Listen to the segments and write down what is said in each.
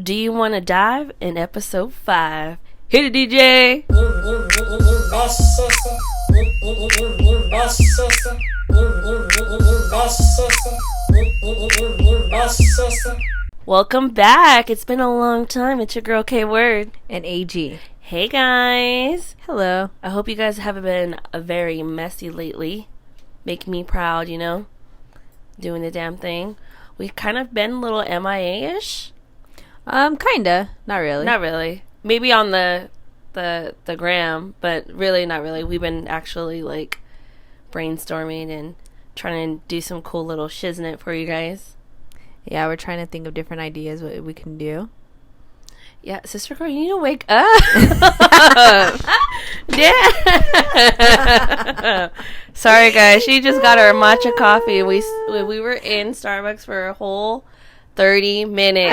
Do you want to dive in episode 5? Hit it, DJ! Welcome back. It's been a long time. It's your girl K Word and AG. Hey guys. Hello. I hope you guys haven't been very messy lately. Make me proud, you know? Doing the damn thing. We've kind of been a little MIA-ish. Kinda. Not really. Not really. Maybe on the gram, but really not really. We've been actually like brainstorming and trying to do some cool little shiznit for you guys. Yeah, we're trying to think of different ideas what we can do. Yeah, sister girl, you need to wake up. Yeah. Sorry guys, she just got her matcha coffee. We were in Starbucks for a whole 30 minutes.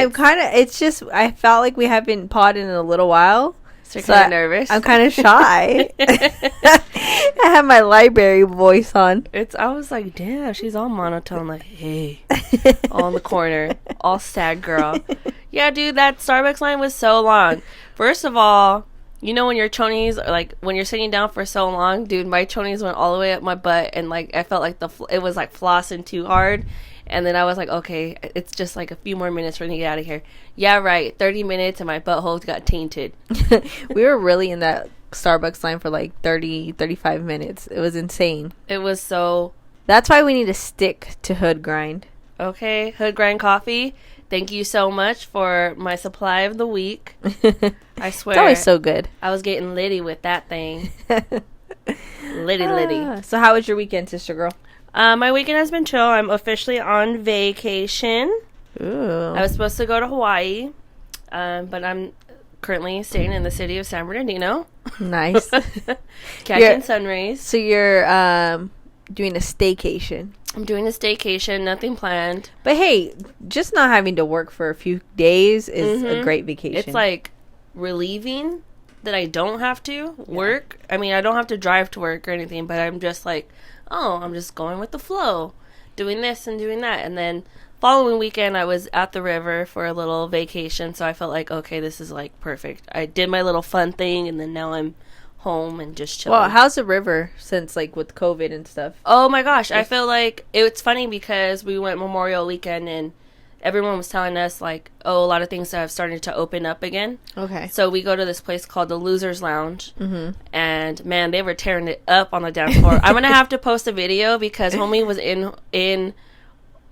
I felt like we haven't podded in a little while. So you're kind of nervous. I'm kind of shy. I have my library voice on. I was like, damn, she's all monotone, like, hey, all in the corner, all sad girl. Yeah, dude, that Starbucks line was so long. First of all, you know when your chonies, like, when you're sitting down for so long, dude, my chonies went all the way up my butt, and, like, I felt like it was, like, flossing too hard. And then I was like, okay, it's just like a few more minutes for me to get out of here. Yeah, right. 30 minutes and my butthole got tainted. We were really in that Starbucks line for like 30, 35 minutes. It was insane. It was so... That's why we need to stick to Hood Grind. Okay, Hood Grind Coffee. Thank you so much for my supply of the week. I swear. It's always so good. I was getting litty with that thing. Litty. So how was your weekend, sister girl? My weekend has been chill. I'm officially on vacation. Ooh. I was supposed to go to Hawaii, but I'm currently staying in the city of San Bernardino. Nice. Catching sun rays. So you're doing a staycation. I'm doing a staycation, nothing planned. But hey, just not having to work for a few days is a great vacation. It's like relieving that I don't have to work. I mean, I don't have to drive to work or anything, but I'm just like, oh, I'm just going with the flow, doing this and doing that. And then following weekend, I was at the river for a little vacation, so I felt like, okay, this is like perfect. I did my little fun thing, and then now I'm home and just chilling. Well, how's the river since like with COVID and stuff? Oh my gosh, I feel like it's funny because we went Memorial Weekend and everyone was telling us like, oh, a lot of things have started to open up again. Okay. So we go to this place called the Losers Lounge, and man, they were tearing it up on the dance floor. I'm gonna have to post a video because homie was in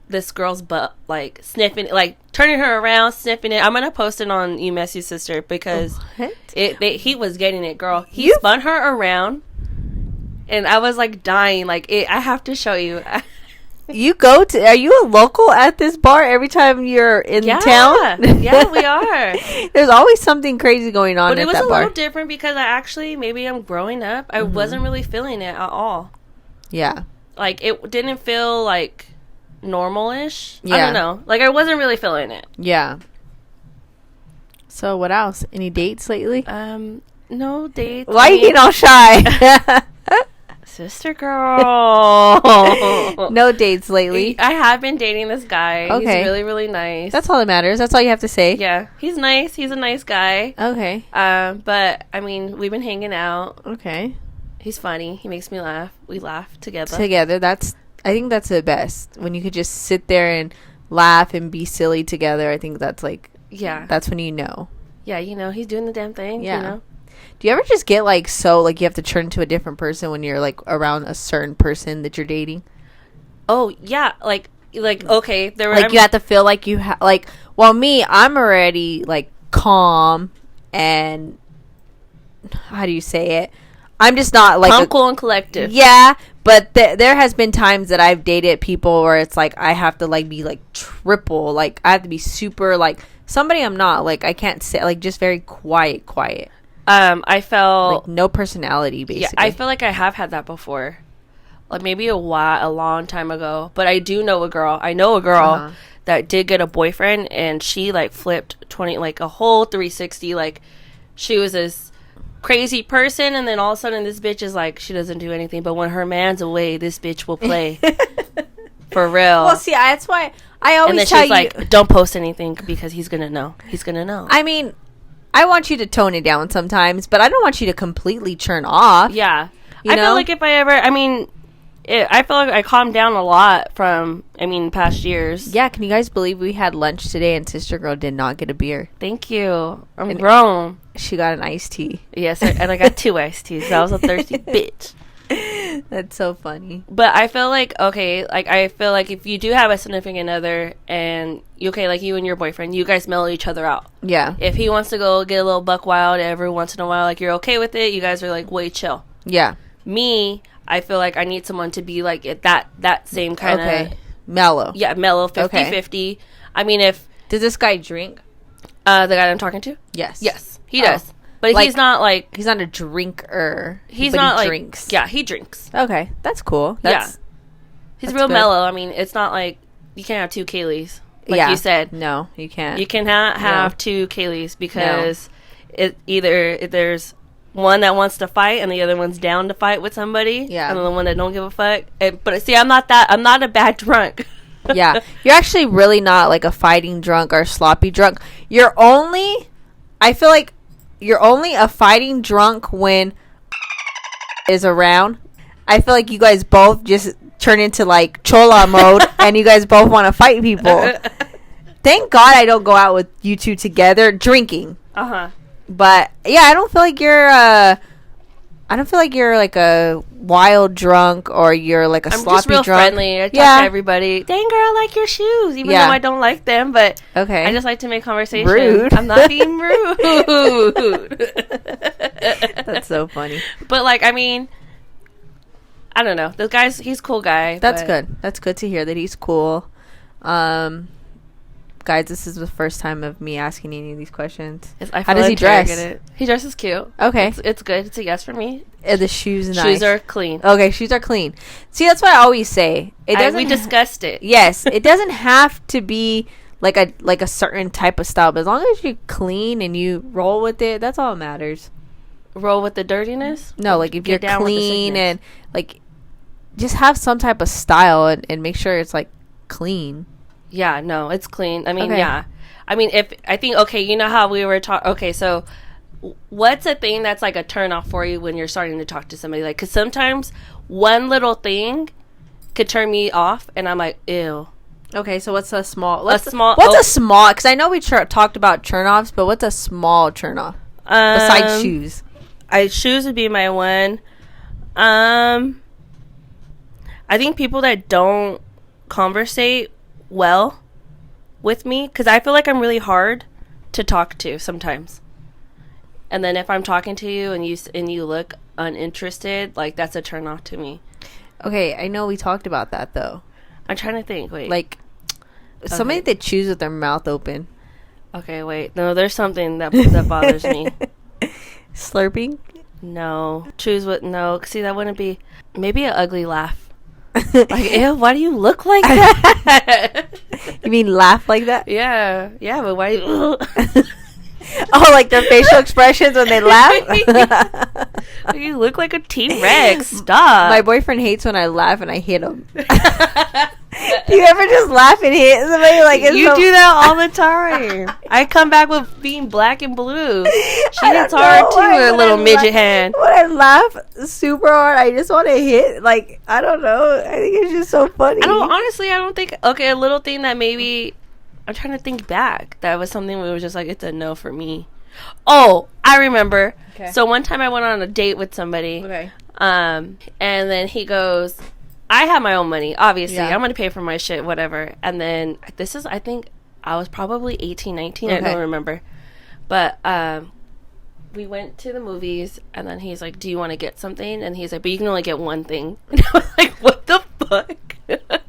this girl's butt, like sniffing, like turning her around, sniffing it. I'm gonna post it on You Messy Sister because he was getting it, girl. He spun her around, and I was like dying. Like I have to show you. Are you a local at this bar every time you're in town? Yeah, we are. There's always something crazy going on at that bar. But it was a little different because maybe I'm growing up. I wasn't really feeling it at all. Yeah. Like, it didn't feel, like, normal-ish. Yeah. I don't know. Like, I wasn't really feeling it. Yeah. So, what else? Any dates lately? No dates. Why are you getting all shy? Sister girl. No dates lately. I have been dating this guy. Okay. He's really, really nice. That's all that matters. That's all you have to say. Yeah. He's nice. He's a nice guy. Okay. But, I mean, we've been hanging out. Okay. He's funny. He makes me laugh. We laugh together. I think that's the best. When you could just sit there and laugh and be silly together. I think that's like... Yeah. That's when you know. Yeah, you know, he's doing the damn thing. Yeah. You know? Do you ever just get like so like you have to turn into a different person when you're like around a certain person that you're dating? Oh yeah, like okay, there were like you have to feel like you well, me, I'm already like calm and how do you say it? I'm just not like calm, cool, and collective. Yeah, but there has been times that I've dated people where it's like I have to like be like triple, like I have to be super like somebody I'm not, like I can't say, like just very quiet. I felt like no personality, basically. Yeah, I feel like I have had that before, like maybe a long time ago. But I know a girl that did get a boyfriend, and she like flipped 20, like a whole 360. Like she was this crazy person, and then all of a sudden this bitch is like she doesn't do anything. But when her man's away, this bitch will play. For real. Well, see, that's why I And always then tell she's you. like, don't post anything because he's gonna know. He's gonna know. I mean, I want you to tone it down sometimes, but I don't want you to completely turn off. Yeah. You I know? feel like if I ever, I mean, I feel like I calmed down a lot from, past years. Yeah, can you guys believe we had lunch today and Sister Girl did not get a beer? Thank you. I'm grown. She got an iced tea. Yes, and I got 2 iced teas. So I was a thirsty bitch. That's so funny. But I feel like, I feel like if you do have a significant other and, like you and your boyfriend, you guys mellow each other out. Yeah. If he wants to go get a little buck wild every once in a while, like you're okay with it, you guys are like way chill. Yeah. Me, I feel like I need someone to be like at that same kind of Okay. Mellow. yeah, mellow 50-50. I mean, if Does this guy drink? the guy I'm talking to, Yes. yes, he Oh. does, but Like- he's not like He's not a drinker. he's but not he like drinks. yeah, he drinks. Okay, that's cool. That's He's That's real good. mellow. I mean, it's not like you can't have 2 Kayleys, like yeah. you said. No, you can't. You cannot have 2 Kayleys because it either there's one that wants to fight and the other one's down to fight with somebody. Yeah. And the one that don't give a fuck. But see, I'm not a bad drunk. Yeah, you're actually really not like a fighting drunk or sloppy drunk. I feel like you're only a fighting drunk when is around. I feel like you guys both just turn into like chola mode and you guys both want to fight people. Thank God I don't go out with you two together drinking. Uh-huh. But yeah, I don't feel like you're like a wild drunk or you're like a I'm sloppy just real drunk. friendly. I talk Yeah. to everybody. Dang, girl, I like your shoes. Even Yeah. though I don't like them, but Okay. I just like to make conversation. Rude. I'm not being rude. That's so funny. But like, I mean, I don't know. The guy's he's a cool guy. That's but good. That's good to hear that he's cool. Guys, this is the first time of me asking any of these questions. I How feel does he like Tara dress? get it. He dresses cute. Okay. It's good. It's a yes for me. The shoes nice. Shoes are clean. Okay, shoes are clean. See, that's what I always say. It doesn't We discussed it. Yes, it doesn't have to be like a certain type of style, but as long as you clean and you roll with it, that's all that matters. Roll with the dirtiness. No, like if Get you're down with the clean sickness. and like just have some type of style and make sure it's like clean. Yeah, no, it's clean. I mean, Okay. yeah. I mean, okay, you know how we were talking. Okay, so what's a thing that's like a turn off for you when you're starting to talk to somebody? Like, because sometimes one little thing could turn me off, and I'm like, ew. Okay, so what's a small? What's a small? Because I know we talked about turn-offs, but what's a small turn-off besides shoes? Shoes would be my one. I think people that don't conversate well with me, because I feel like I'm really hard to talk to sometimes. And then if I'm talking to you and you look uninterested, like that's a turn off to me. Okay, I know we talked about that though. I'm trying to think. Wait. Like somebody that chews with their mouth open, Okay, wait. No, there's something that bothers me. slurping. No. Choose what? No. See, that wouldn't be. Maybe an ugly laugh. Like, ew, why do you look like that? You mean laugh like that? Yeah, but why? Oh, like their facial expressions when they laugh. You look like a T-Rex. Stop. My boyfriend hates when I laugh and I hit him. Do you ever just laugh and hit somebody like it's you so- do that all the time. I come back with being black and blue. She I hits don't hard know too, why her when little I midget laugh- hand. When I laugh super hard, I just want to hit. Like, I don't know. I think it's just so funny. I don't think. Okay, a little thing that maybe. I'm trying to think back. That was something where it was just like, it's a no for me. Oh, I remember. Okay. So one time I went on a date with somebody. Okay. And then he goes, I have my own money, obviously. Yeah. I'm going to pay for my shit, whatever. And then I think I was probably 18, 19. I Okay. don't remember. But we went to the movies, and then he's like, do you want to get something? And he's like, but you can only get one thing. And I was like, what the fuck?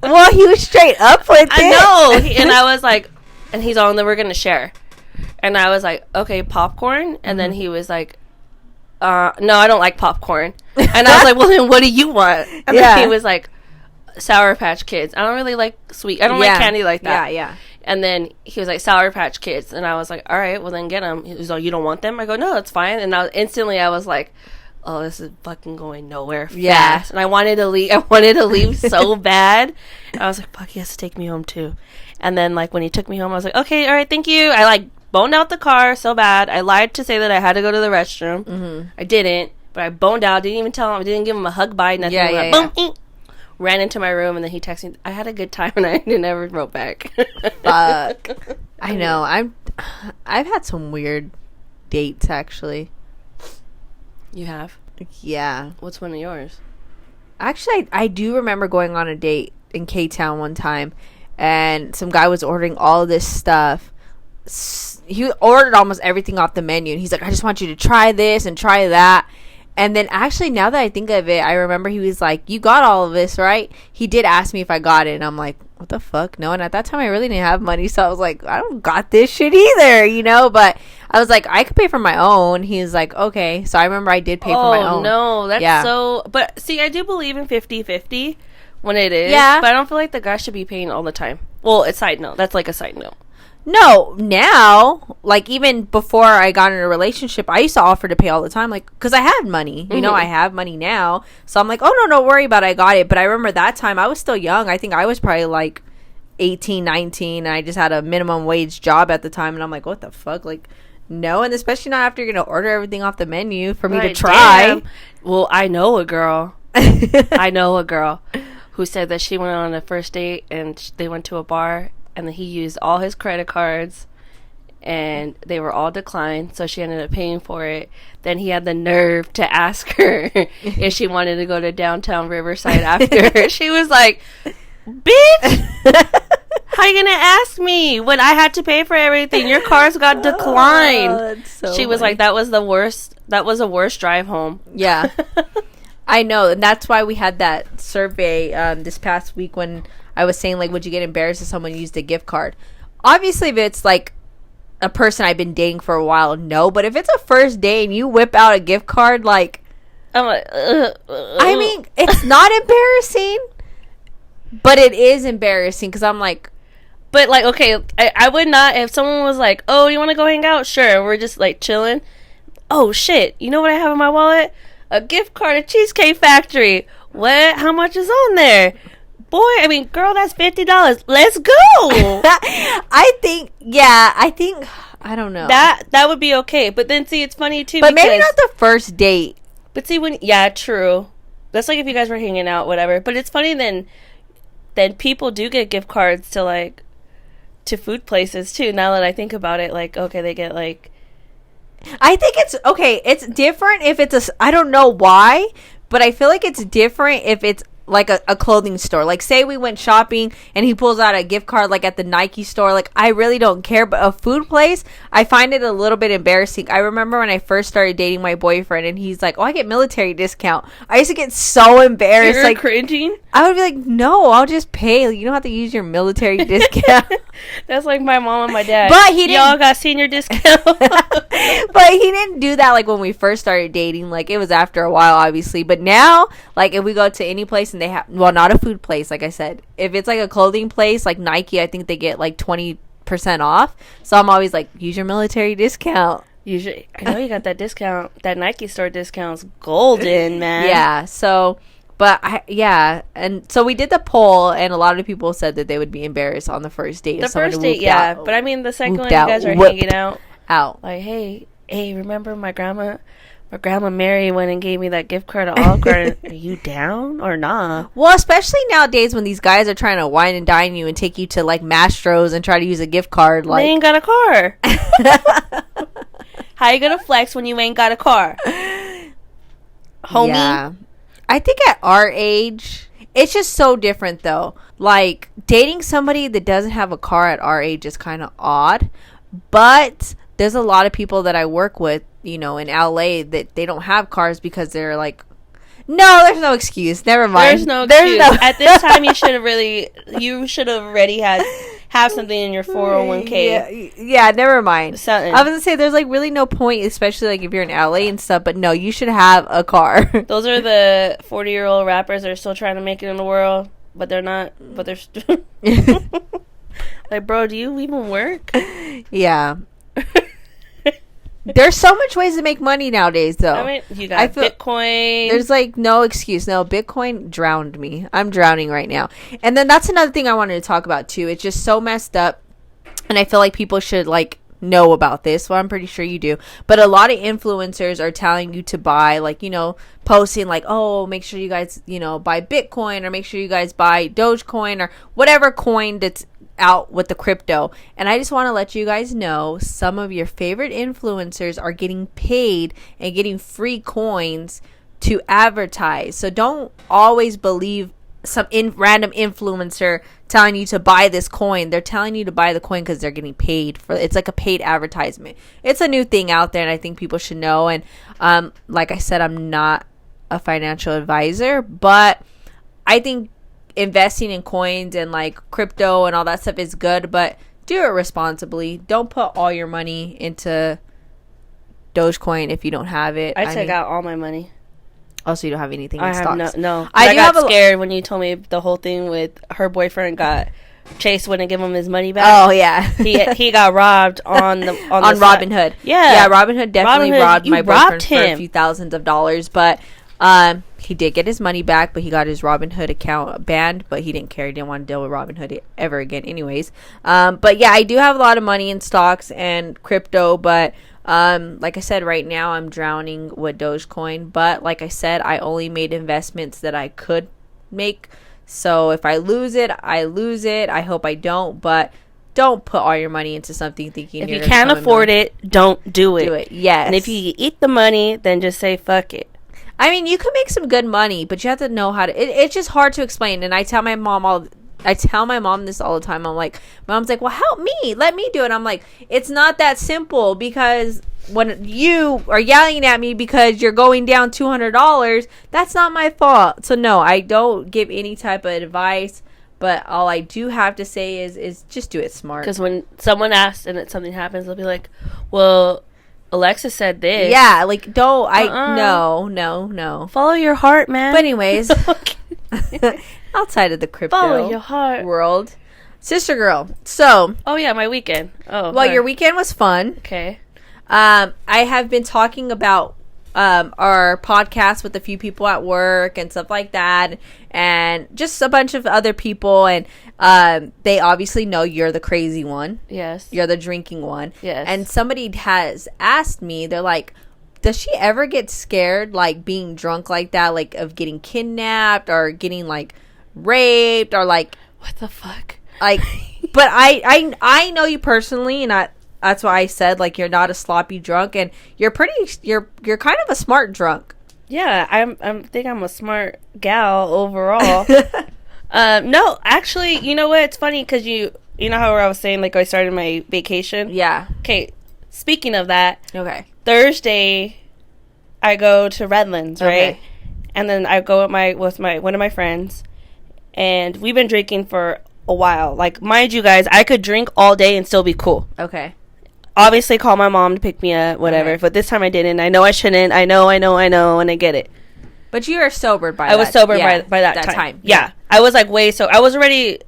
Well, he was straight up with it. I know. And I was like, and he's all, and then we're going to share. And I was like, okay, popcorn. And then he was like, no, I don't like popcorn. And I was like, well, then what do you want? And Yeah. then he was like, Sour Patch Kids. I don't really like sweet. I don't like candy like that. Yeah. And then he was like, Sour Patch Kids. And I was like, all right, well, then get them. He was like, you don't want them? I go, no, it's fine. And instantly I was like, oh, this is fucking going nowhere fast. Yeah. And I wanted to leave so bad. I was like, fuck, he has to take me home too. And then, like, when he took me home, I was like, okay, all right, thank you. I, like, boned out the car so bad. I lied to say that I had to go to the restroom. Mm-hmm. I didn't, but I boned out. Didn't even tell him. I didn't give him a hug, bye, nothing. Yeah, Boom, eek. Ran into my room, and then he texted me. I had a good time, and I never wrote back. Fuck. I know. I've had some weird dates, actually. You have? Yeah. What's one of yours? Actually, I do remember going on a date in K-Town one time, and some guy was ordering all of this stuff. He ordered almost everything off the menu, and he's like, I just want you to try this and try that. And then actually, now that I think of it, I remember he was like, you got all of this, right? He did ask me if I got it, and I'm like, what the fuck? No, and at that time, I really didn't have money, so I was like, I don't got this shit either, you know? But I was like, I could pay for my own. He was like, okay. So I remember I did pay for my own. Oh, no. That's so... But, see, I do believe in 50-50 when it is. Yeah. But I don't feel like the guy should be paying all the time. Well, it's side note. That's like a side note. No, now, like, even before I got in a relationship, I used to offer to pay all the time, like, because I had money. You know, I have money now. So I'm like, oh, no, don't worry about it. I got it. But I remember that time, I was still young. I think I was probably, like, 18, 19, and I just had a minimum wage job at the time. And I'm like, what the fuck? Like, no. And especially not after you're going to order everything off the menu for me to try. Damn. Well, I know a girl. I know a girl who said that she went on a first date, and they went to a bar, and then he used all his credit cards, and they were all declined, so she ended up paying for it. Then he had the nerve to ask her if she wanted to go to downtown Riverside after. She was like, bitch, how you gonna ask me when I had to pay for everything? Your cards got declined. So she was funny. Like, that was the worst drive home. Yeah. I know, and that's why we had that survey this past week when I was saying, like, would you get embarrassed if someone used a gift card? Obviously, if it's, like, a person I've been dating for a while, no. But if it's a first date and you whip out a gift card, like... I'm like, I mean, it's not embarrassing, but it is embarrassing, because I'm like... But, like, okay, I would not... If someone was like, oh, you want to go hang out? Sure. We're just, like, chilling. Oh, shit. You know what I have in my wallet? A gift card at Cheesecake Factory. What? How much is on there? Boy, I mean, girl, that's $50. Let's go. I think, I don't know. That would be okay. But then, see, it's funny, too. But maybe not the first date. But see, true. That's like if you guys were hanging out, whatever. But it's funny then people do get gift cards to, like, to food places, too. Now that I think about it, like, okay, they get, like... I think it's, okay, it's different if it's I don't know why, but I feel like it's different if it's like a clothing store. Like, say we went shopping and he pulls out a gift card, like, at the Nike store. Like, I really don't care. But a food place, I find it a little bit embarrassing. I remember when I first started dating my boyfriend and he's like, oh, I get military discount. I used to get so embarrassed. You're like, cringing? I would be like, no, I'll just pay. You don't have to use your military discount. That's like my mom and my dad. But he didn't. Y'all got senior discount. But he didn't do that, like, when we first started dating. Like, it was after a while, obviously. But now, like, if we go to any place and they have, well, not a food place, like I said, if it's like a clothing place like Nike, I think they get like 20% off. So I'm always like, use your military discount. Usually, I know you got that discount. That Nike store discount's golden, man. Yeah. So, but and so we did the poll, and a lot of people said that they would be embarrassed on the first date. The first date, yeah. But I mean, the second one, you guys are hanging out. Like, hey, remember my grandma Mary went and gave me that gift card to Olive Garden. Are you down or not? Well, especially nowadays when these guys are trying to wine and dine you and take you to, like, Mastro's and try to use a gift card. Like, they ain't got a car. How you gonna flex when you ain't got a car? Homie? Yeah. I think at our age, it's just so different, though. Like, dating somebody that doesn't have a car at our age is kind of odd. But there's a lot of people that I work with, you know, in LA that they don't have cars because they're like, no, there's no excuse. Never mind. There's no excuse. At this time, you should have already have something in your 401k. Yeah, never mind. Something. I was gonna say there's like really no point, especially like if you're in LA and stuff. But no, you should have a car. Those are the 40-year-old rappers that are still trying to make it in the world, but they're not. But they're still like, bro, do you even work? Yeah. There's so much ways to make money nowadays, though. I mean, you got Bitcoin. There's like no excuse. No, Bitcoin drowned me. I'm drowning right now. And then that's another thing I wanted to talk about too. It's just so messed up, and I feel like people should like know about this. Well, I'm pretty sure you do. But a lot of influencers are telling you to buy, like, you know, posting like, oh, make sure you guys, you know, buy Bitcoin, or make sure you guys buy Dogecoin, or whatever coin that's out with the crypto. And I just want to let you guys know, some of your favorite influencers are getting paid and getting free coins to advertise. So don't always believe some random influencer telling you to buy this coin. They're telling you to buy the coin because they're getting paid for it. It's like a paid advertisement. It's a new thing out there, and I think people should know. And like I said, I'm not a financial advisor, but I think investing in coins and like crypto and all that stuff is good, but do it responsibly. Don't put all your money into Dogecoin if you don't have it. I took out all my money. Also, you don't have anything in I stocks. have no. I got scared when you told me the whole thing with her boyfriend got Chase wouldn't give him his money back. Oh yeah, he got robbed on Robinhood. Yeah, Robinhood definitely robbed my boyfriend for a few thousands of dollars, but he did get his money back. But he got his Robinhood account banned. But he didn't care. He didn't want to deal with Robinhood ever again. Anyways, but yeah, I do have a lot of money in stocks and crypto, but. Like I said, right now I'm drowning with Dogecoin, but like I said, I only made investments that I could make. So if I lose it, I lose it. I hope I don't, but don't put all your money into something thinking if you can't afford it, don't do it. Do it. Yes. And if you eat the money, then just say fuck it. I mean, you can make some good money, but you have to know how to. It's just hard to explain. And I tell my mom this all the time. I'm like, Mom's like, well, help me. Let me do it. I'm like, it's not that simple, because when you are yelling at me because you're going down $200, that's not my fault. So no, I don't give any type of advice. But all I do have to say is just do it smart. Because when someone asks and something happens, they'll be like, well, Alexa said this. Yeah, like, don't. No. Follow your heart, man. But anyways. Outside of the crypto follow your heart world, sister girl. So, oh yeah, my weekend. Oh, well, your weekend was fun. Okay. I have been talking about our podcast with a few people at work and stuff like that, and just a bunch of other people, and they obviously know you're the crazy one. Yes. You're the drinking one. Yes. And somebody has asked me, they're like, does she ever get scared, like, being drunk like that, like, of getting kidnapped or getting, like, raped, or like, what the fuck? Like, but I know you personally, and that's why I said, like, you're not a sloppy drunk, and you're kind of a smart drunk. Yeah, I think I'm a smart gal overall. No, actually, you know what? It's funny because you know how I was saying, like, I started my vacation. Yeah. Okay. Speaking of that. Okay. Thursday, I go to Redlands, right? Okay. And then I go with one of my friends, and we've been drinking for a while. Like, mind you guys, I could drink all day and still be cool. Okay. Obviously, call my mom to pick me up, whatever. Okay. But this time I didn't. I know I shouldn't. I know, and I get it. But you are sober by I was sober by that time. Yeah. I was, like, I was already,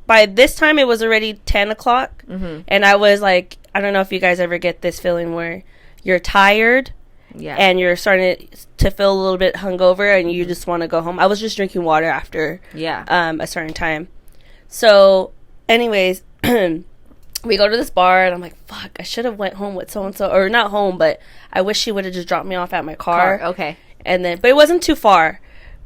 by this time, it was already 10 o'clock. Mm-hmm. And I was, like, I don't know if you guys ever get this feeling where you're tired. Yeah. And you're starting to feel a little bit hungover, and you just want to go home. I was just drinking water after a certain time. So, anyways, we go to this bar, and I'm like, fuck, I should have went home with so-and-so. Or not home, but I wish she would have just dropped me off at my car. Okay. And then, but it wasn't too far.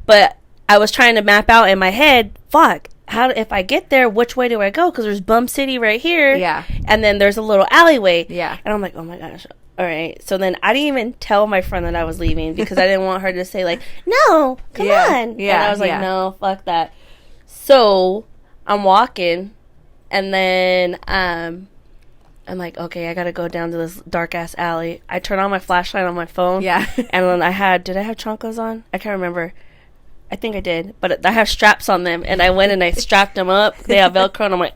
But I was trying to map out in my head, fuck, if I get there, which way do I go? Because there's Bum City right here. Yeah. And then there's a little alleyway. Yeah. And I'm like, oh my gosh. All right. So then I didn't even tell my friend that I was leaving because I didn't want her to say, like, no, come on. Yeah. And I was like, no, fuck that. So I'm walking, and then I'm like, okay, I got to go down to this dark-ass alley. I turn on my flashlight on my phone. Yeah. And then did I have chanclas on? I can't remember. I think I did. But I have straps on them, and I went and I strapped them up. They have Velcro, and I'm like,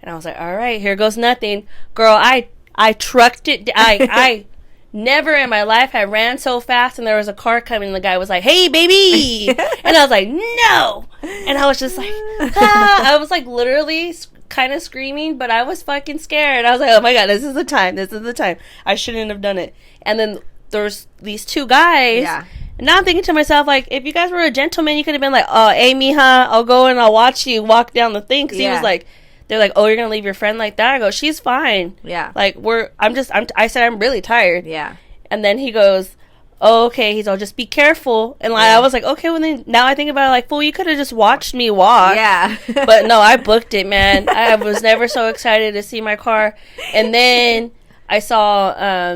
and I was like, all right, here goes nothing. Girl, I trucked it. I never in my life had ran so fast, and there was a car coming, and the guy was like, hey, baby. And I was like, no. And I was just like, ah. I was like literally kind of screaming, but I was fucking scared. I was like, oh my God, this is the time. This is the time. I shouldn't have done it. And then there's these two guys. Yeah. And now I'm thinking to myself, like, if you guys were a gentleman, you could have been like, oh, hey, mija, I'll go and I'll watch you walk down the thing. Because he was like, they're like, oh, you're going to leave your friend like that? I go, she's fine. Yeah. Like, I said, I'm really tired. Yeah. And then he goes, oh, okay. He's all, just be careful. And like, I was like, okay, well, then now I think about it, like, fool, you could have just watched me walk. Yeah. But no, I booked it, man. I was never so excited to see my car. And then I saw,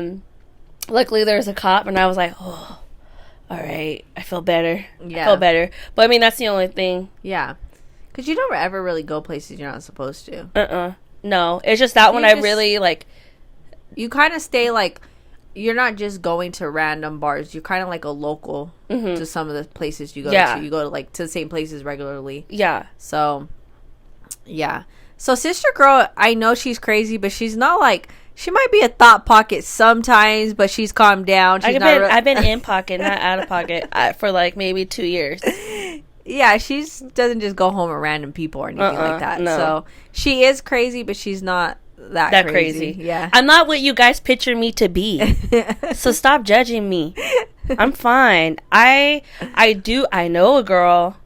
luckily there was a cop, and I was like, oh, all right. I feel better. Yeah. I feel better. But I mean, that's the only thing. Yeah. Because you don't ever really go places you're not supposed to. No. It's just that one I really, like. You kind of stay, like, you're not just going to random bars. You're kind of like a local to some of the places you go to. You go to, like, to the same places regularly. Yeah. So, yeah. So, Sister Girl, I know she's crazy, but she's not, like, she might be a thought pocket sometimes, but she's calmed down. I've been in pocket, not out of pocket, for, like, maybe 2 years. Yeah, she doesn't just go home with random people or anything like that. No. So, she is crazy, but she's not that crazy. Yeah. I'm not what you guys picture me to be. So stop judging me. I'm fine. I know a girl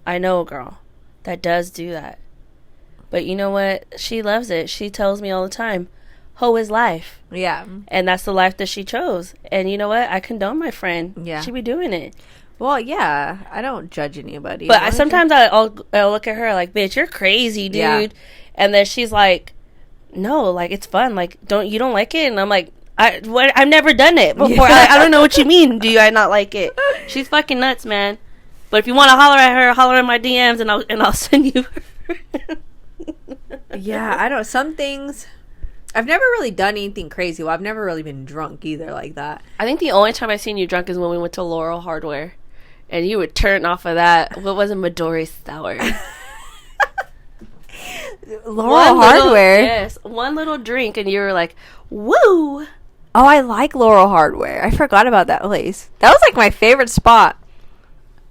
that does do that. But you know what? She loves it. She tells me all the time, hoe is life. Yeah. And that's the life that she chose. And you know what? I condone my friend. Yeah. She be doing it. Well, yeah. I don't judge anybody. But sometimes I'll look at her like, bitch, you're crazy, dude. Yeah. And then she's like, no, like, it's fun. Like, you don't like it? And I'm like, I've never done it before. Yeah. I don't know what you mean. Do I not like it? She's fucking nuts, man. But if you want to holler at her, holler in my DMs, and I'll send you her. Yeah, I don't. Some things, I've never really done anything crazy. Well, I've never really been drunk either like that. I think the only time I've seen you drunk is when we went to Laurel Hardware, and you would turn off of that. What was it, Midori Sour? Laurel Hardware. Yes, one little drink, and you were like, "Woo!" Oh, I like Laurel Hardware. I forgot about that place. That was like my favorite spot.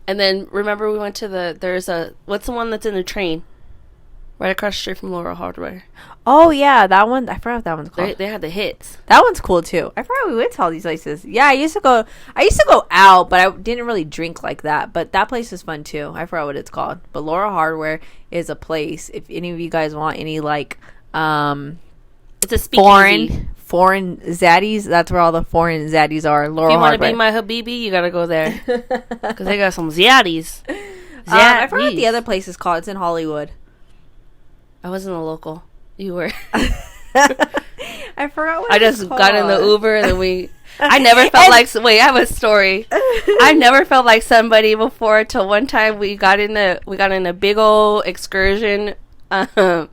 And then remember, we went to what's the one that's in the train, right across the street from Laurel Hardware. Oh yeah, that one. I forgot what that one's called. They had the hits. That one's cool too. I forgot we went to all these places. Yeah, I used to go out, but I didn't really drink like that. But that place is fun too. I forgot what it's called. But Laurel Hardware is a place. If any of you guys want any like, it's a speakeasy. Foreign zaddies. That's where all the foreign zaddies are. Laurel Hardware. If you want to be my habibi, you gotta go there because they got some zaddies. I forgot what the other place is called. It's in Hollywood. I wasn't a local. You were. I forgot what I just got in the Uber and then I never felt like. Wait, I have a story. I never felt like somebody before till one time we got in a big old excursion Uber,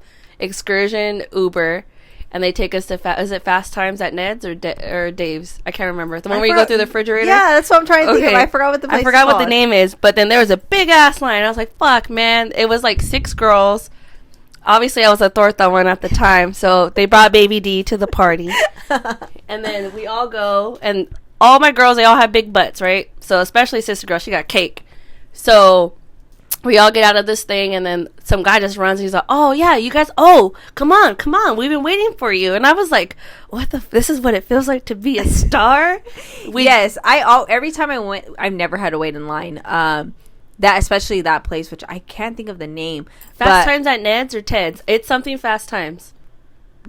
and they take us to is it Fast Times at Ned's or Dave's? I can't remember. The one where you go through the refrigerator. Yeah, that's what I'm trying to think of. I forgot what the place. I forgot what the name is, but then there was a big ass line. I was like, "Fuck, man!" It was like 6 girls. Obviously, I was a torta one at the time, so they brought Baby D to the party. And then we all go, and all my girls, they all have big butts, right? So especially Sister Girl, she got cake. So we all get out of this thing, and then some guy just runs, and he's like, oh, yeah, you guys, come on, we've been waiting for you. And I was like, this is what it feels like to be a star? Yes, every time I went, I've never had to wait in line. Especially that place, which I can't think of the name. Fast Times at Ned's or Ted's? It's something Fast Times.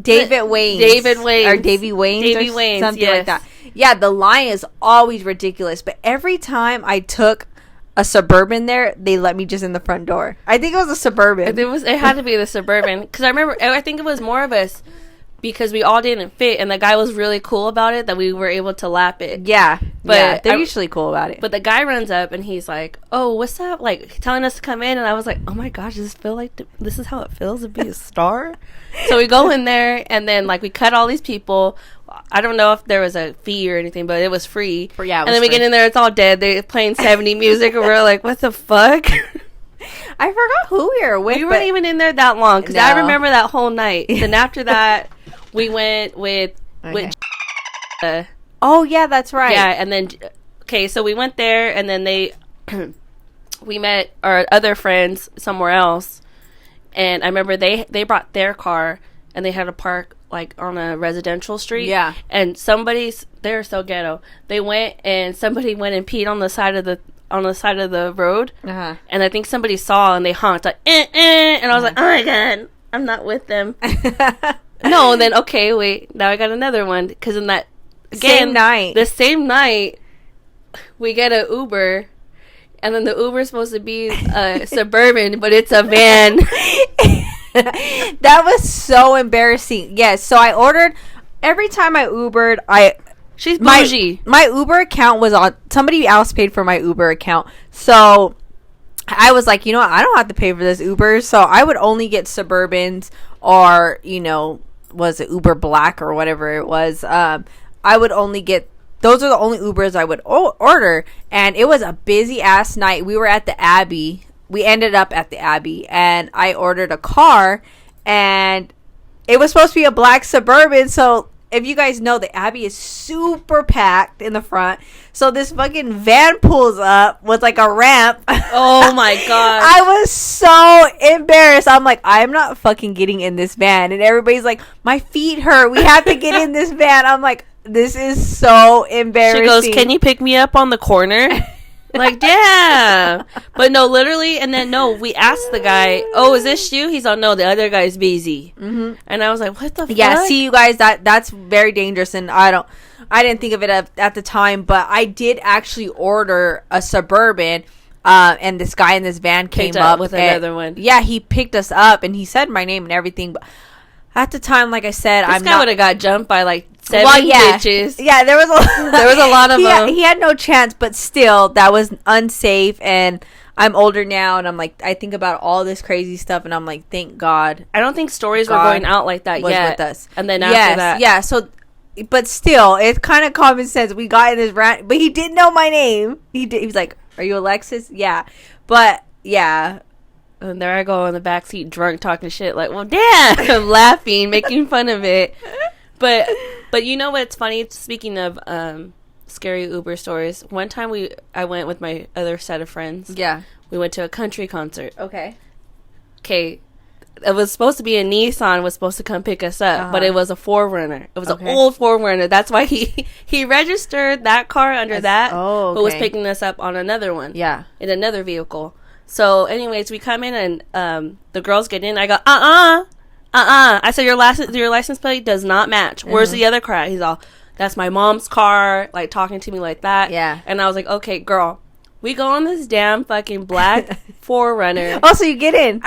David Wayne's. Or Davy Wayne's. Something like that. Yeah, the line is always ridiculous. But every time I took a Suburban there, they let me just in the front door. I think it was a Suburban. It had to be the Suburban. Because I think it was more of us. Because we all didn't fit, and the guy was really cool about it, that we were able to lap it. Yeah, but they're usually cool about it. But the guy runs up, and he's like, oh, what's up? Like, telling us to come in, and I was like, oh my gosh, does this feel like this is how it feels to be a star? So we go in there, and then, like, we cut all these people. I don't know if there was a fee or anything, but it was free. Yeah, and then we get in there, it's all dead. They're playing 70s music, and we're like, what the fuck? I forgot who we were with. We weren't even in there that long, because I remember that whole night. Then after that... We went with oh yeah, that's right. Yeah, and then so we went there, and then we met our other friends somewhere else, And I remember they brought their car and they had to park like on a residential street. Yeah. And they're so ghetto. They went and somebody went and peed on the side of the road. Uh-huh. And I think somebody saw and they honked like, and I was like, oh my God, I'm not with them. No, and then, okay, wait, now I got another one. Because in that, again, the same night, we get an Uber. And then the Uber is supposed to be a Suburban, but it's a van. That was so embarrassing. Yes, so I ordered, every time I Ubered, She's bougie. My Uber account was on, somebody else paid for my Uber account. So I was like, you know what, I don't have to pay for this Uber. So I would only get Suburbans or, you know, was it Uber Black or whatever it was. I would only get, those are the only Ubers I would order. And it was a busy ass night. We were at the Abbey. We ended up at the Abbey. And I ordered a car. And it was supposed to be a black Suburban. So if you guys know, the Abbey is super packed in the front. So this fucking van pulls up with like a ramp. Oh my God. I was so embarrassed. I'm like, I'm not fucking getting in this van. And everybody's like, my feet hurt. We have to get in this van. I'm like, this is so embarrassing. She goes, can you pick me up on the corner? Like, damn. But no, literally. And then, no, we asked the guy, oh, is this you? He's like, no, the other guy's busy. Mm-hmm. And I was like, what the fuck? Yeah, see, you guys, that's very dangerous. And I didn't think of it at the time. But I did actually order a Suburban. And this guy in this van came up with another one. Yeah, he picked us up. And he said my name and everything. But at the time, like I said, this guy would have got jumped by like 7 bitches. Yeah, there was a lot of them. He had no chance, but still, that was unsafe. And I'm older now, and I'm like, I think about all this crazy stuff, and I'm like, thank God. I don't think stories were going out like that yet. With us. And then after that, yeah. So, but still, it's kind of common sense. We got in this rant, but he didn't know my name. He was like, "Are you Alexis?" Yeah, but yeah. And there I go in the backseat drunk talking shit like, well, damn. I'm laughing, making fun of it. But you know what's funny? Speaking of scary Uber stories, one time I went with my other set of friends. Yeah. We went to a country concert. Okay. It was supposed to be a Nissan was supposed to come pick us up, but it was a 4Runner. It was an old 4Runner. That's why he registered that car under that, but was picking us up on another one. Yeah. In another vehicle. So, anyways, we come in and the girls get in. I go, I said, your license plate does not match. Where's the other car? He's all, that's my mom's car, like talking to me like that. Yeah. And I was like, okay, girl, we go on this damn fucking black 4Runner. Oh, so you get in?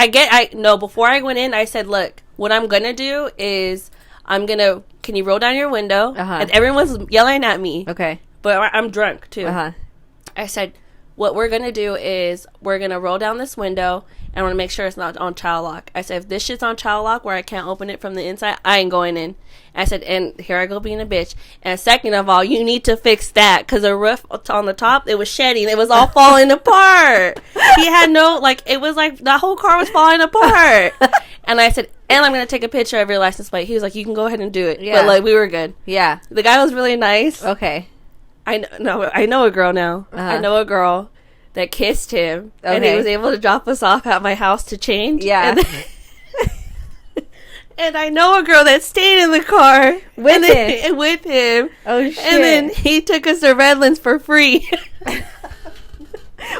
Before I went in, I said, look, what I'm going to do is can you roll down your window? And everyone's yelling at me. Okay. But I'm drunk too. I said, what we're going to do is we're going to roll down this window and I want to make sure it's not on child lock. I said, if this shit's on child lock where I can't open it from the inside, I ain't going in. I said, and here I go being a bitch. And second of all, you need to fix that because the roof on the top, it was shedding. It was all falling apart. He had it was like the whole car was falling apart. And I said, and I'm going to take a picture of your license plate. He was like, you can go ahead and do it. Yeah. But we were good. Yeah. The guy was really nice. Okay. I know a girl now. I know a girl that kissed him, and he was able to drop us off at my house to change. Yeah. And I know a girl that stayed in the car with him. Oh, shit. And then he took us to Redlands for free.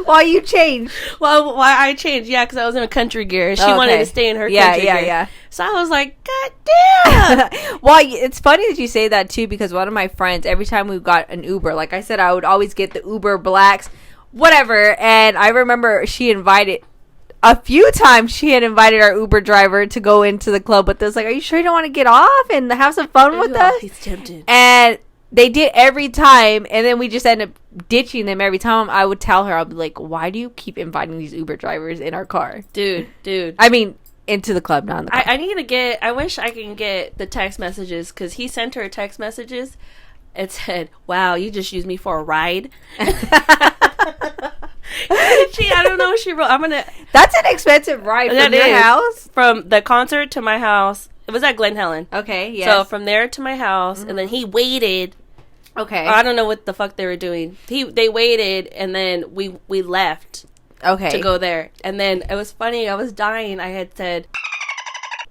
While you changed? Well, why I changed, yeah, because I was in a country gear. She wanted to stay in her country gear. Yeah. So I was like, God damn. Well, it's funny that you say that, too, because one of my friends, every time we got an Uber, like I said, I would always get the Uber Blacks, whatever. And I remember a few times she had invited our Uber driver to go into the club with us. Like, are you sure you don't want to get off and have some fun with us? He's tempted. And they did every time, and then we just end up ditching them every time. I would tell her, I'd be like, why do you keep inviting these Uber drivers in our car? Dude. I mean, into the club, not in the car. I wish I can get the text messages, because he sent her text messages. It said, wow, you just used me for a ride. I don't know what she wrote. That's an expensive ride from your house? From the concert to my house. It was at Glen Helen. Okay, yes. So from there to my house, and then he waited. Okay. I don't know what the fuck they were doing. They waited, and then we left. Okay. to go there. And then it was funny. I was dying. I had said,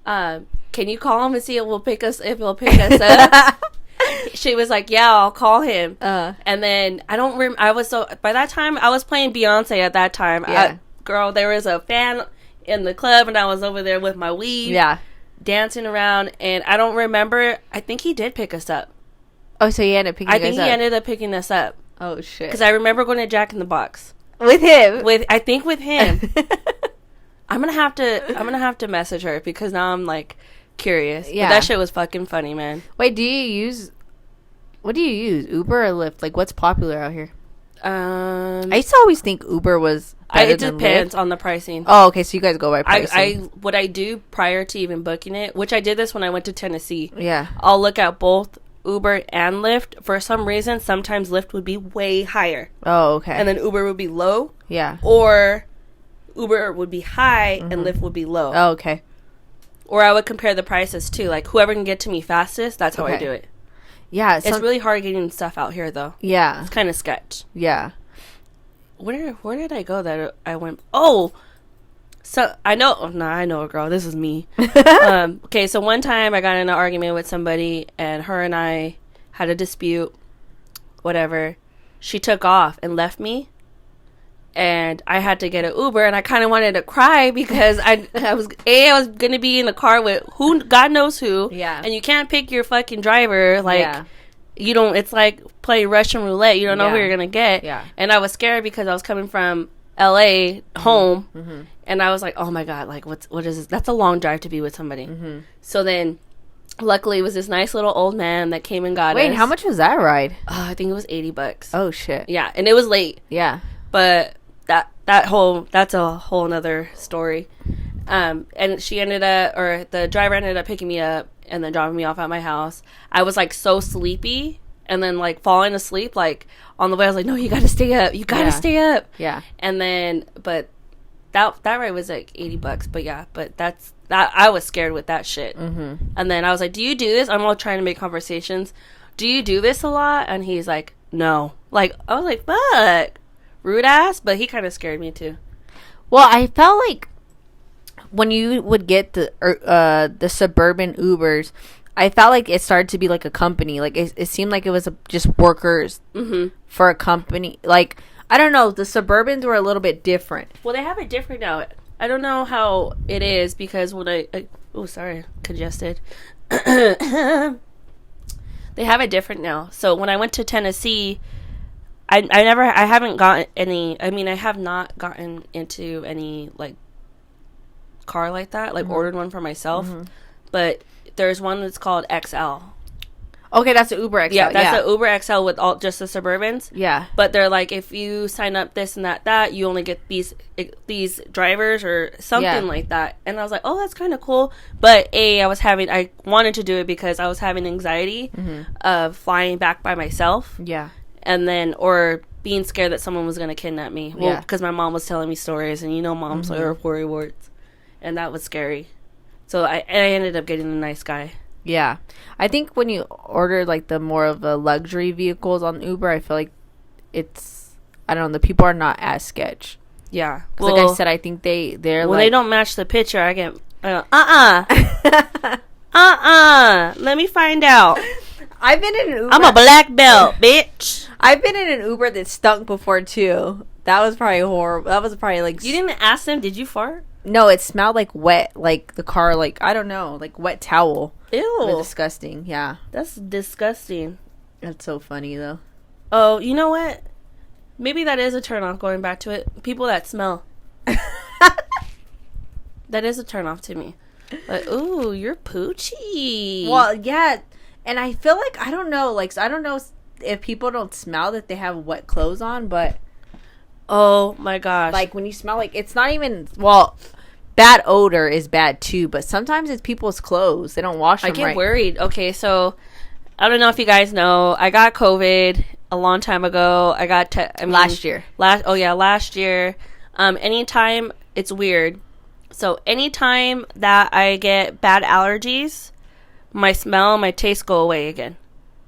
"Can you call him and see if he'll pick us up?" She was like, "Yeah, I'll call him." And then I don't remember. By that time I was playing Beyonce. At that time, Yeah. girl, there was a fan in the club, and I was over there with my weed, dancing around. And I don't remember. I think he did pick us up. Oh, so he ended up picking us up. I think he ended up picking us up. Oh shit! Because I remember going to Jack in the Box with him. I think with him. I'm gonna have to message her because now I'm like curious. Yeah, but that shit was fucking funny, man. Wait, what do you use? Uber or Lyft? Like, what's popular out here? I used to always think Uber was better it than depends Lyft. on the pricing. Oh, okay, so you guys go by pricing. What I do prior to even booking it, which I did this when I went to Tennessee. Yeah. I'll look at both Uber and Lyft. For some reason, sometimes Lyft would be way higher. Oh, okay. And then Uber would be low. Yeah. Or Uber would be high and Lyft would be low. Oh, okay. Or I would compare the prices too. Like, whoever can get to me fastest, that's how I do it. Yeah. It's really hard getting stuff out here, though. Yeah. It's kind of sketch. Yeah. Where did I go that I went? Oh! So, I know a girl. This is me. Okay, so one time I got in an argument with somebody, and her and I had a dispute. Whatever. She took off and left me. And I had to get an Uber, and I kind of wanted to cry because I was going to be in the car with God knows who. Yeah. And you can't pick your fucking driver. Like, you don't, it's like play Russian roulette. You don't know who you're going to get. Yeah. And I was scared because I was coming from LA home. Mm-hmm. And I was like, oh my God, like, what is this? That's a long drive to be with somebody. Mm-hmm. So then, luckily, it was this nice little old man that came and got us. Wait, how much was that ride? I think it was $80. Oh, shit. Yeah, and it was late. Yeah. But that's a whole nother story. And the driver ended up picking me up and then dropping me off at my house. I was like so sleepy and then like falling asleep. Like on the way, I was like, no, you got to stay up. You got to stay up. Yeah. And then, but that ride was like $80. But yeah, but that I was scared with that shit. Mm-hmm. And then I was like, do you do this? I'm all trying to make conversations. Do you do this a lot? And he's like, no. Like, I was like, fuck. Rude ass, but he kind of scared me too. Well, I felt like when you would get the suburban Ubers, I felt like it started to be like a company. Like it seemed like it was just workers for a company. Like, I don't know, the Suburbans were a little bit different. Well, they have it different now. I don't know how it is because when congested. They have it different now. So when I went to Tennessee, I haven't gotten any. I mean, I have not gotten into any like car like that. Like ordered one for myself, but there's one that's called XL. Okay, that's the Uber XL. Yeah, that's the Uber XL with all just the Suburbans. Yeah, but they're like, if you sign up this and that, you only get these drivers or something like that. And I was like, oh, that's kind of cool. But I wanted to do it because I was having anxiety of flying back by myself. Yeah. And then, or being scared that someone was going to kidnap me. Well, because my mom was telling me stories, and moms are poor rewards. And that was scary. So I ended up getting a nice guy. Yeah. I think when you order, like, the more of the luxury vehicles on Uber, I feel like I don't know, the people are not as sketch. Yeah. Well, like I said, I think they're when like... they don't match the picture, I get, let me find out. I've been in an Uber. I'm a black belt, bitch. I've been in an Uber that stunk before, too. That was probably horrible. That was probably, like... You didn't ask them, did you fart? No, it smelled like wet, like the car, like, I don't know, like wet towel. Ew. It was disgusting, yeah. That's disgusting. That's so funny, though. Oh, you know what? Maybe that is a turn off, going back to it. People that smell. That is a turn off to me. Like, ooh, you're poochy. Well, yeah, and I feel like, I don't know if people don't smell that they have wet clothes on, but... Oh, my gosh. Like, when you smell, like, it's not even... Well, bad odor is bad, too, but sometimes it's people's clothes. They don't wash them right. I get worried. Okay, so, I don't know if you guys know. I got COVID a long time ago. Last year. Last year. Anytime... It's weird. So, anytime that I get bad allergies, my smell and my taste go away again.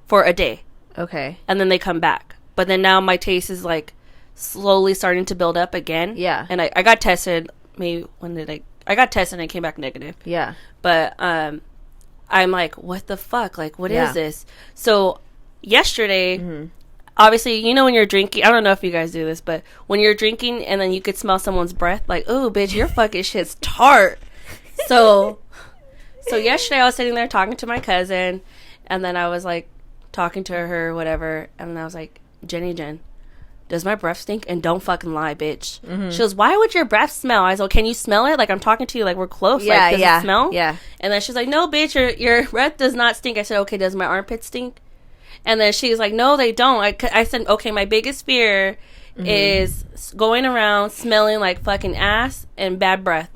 For a day. Okay. And then they come back. But then now my taste is, like... slowly starting to build up again. Yeah. And I got tested. Maybe when did I got tested and I came back negative. Yeah. But I'm like, what the fuck? Like, what Yeah. is this? So yesterday, Mm-hmm. obviously, you know when you're drinking, I don't know if you guys do this, but when you're drinking and then you could smell someone's breath, like, oh, bitch, your fucking shit's tart. So yesterday I was sitting there talking to my cousin, and then I was like talking to her or whatever, and then I was like, Jen, does my breath stink? And don't fucking lie, bitch. Mm-hmm. She goes, why would your breath smell? I was like, can you smell it? Like, I'm talking to you, like, we're close. Yeah, like, does yeah, it smell? yeah. And then she's like, no, bitch, your breath does not stink. I said, okay, does my armpit stink? And then she was like, no, they don't. I said, okay, my biggest fear is going around smelling like fucking ass and bad breath.